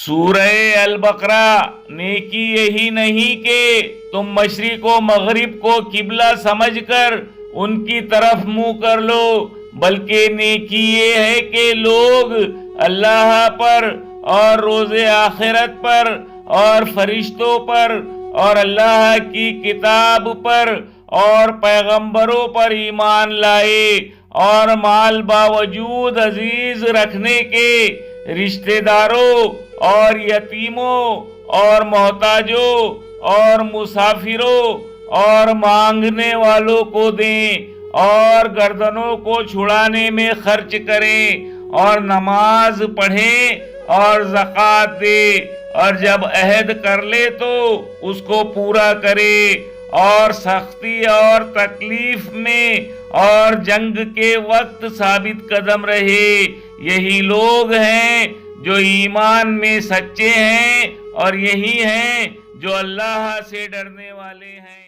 سورہ البقرہ نیکی یہی نہیں کہ تم مشرق و مغرب کو قبلہ سمجھ کر ان کی طرف منہ کر لو، بلکہ نیکی یہ ہے کہ لوگ اللہ پر اور روز آخرت پر اور فرشتوں پر اور اللہ کی کتاب پر اور پیغمبروں پر ایمان لائے، اور مال باوجود عزیز رکھنے کے رشتہ داروں اور یتیموں اور محتاجوں اور مسافروں اور مانگنے والوں کو دیں، اور گردنوں کو چھڑانے میں خرچ کریں، اور نماز پڑھیں اور زکوٰۃ دیں، اور جب عہد کر لے تو اس کو پورا کرے، اور سختی اور تکلیف میں اور جنگ کے وقت ثابت قدم رہے۔ یہی لوگ ہیں جو ایمان میں سچے ہیں، اور یہی ہیں جو اللہ سے ڈرنے والے ہیں۔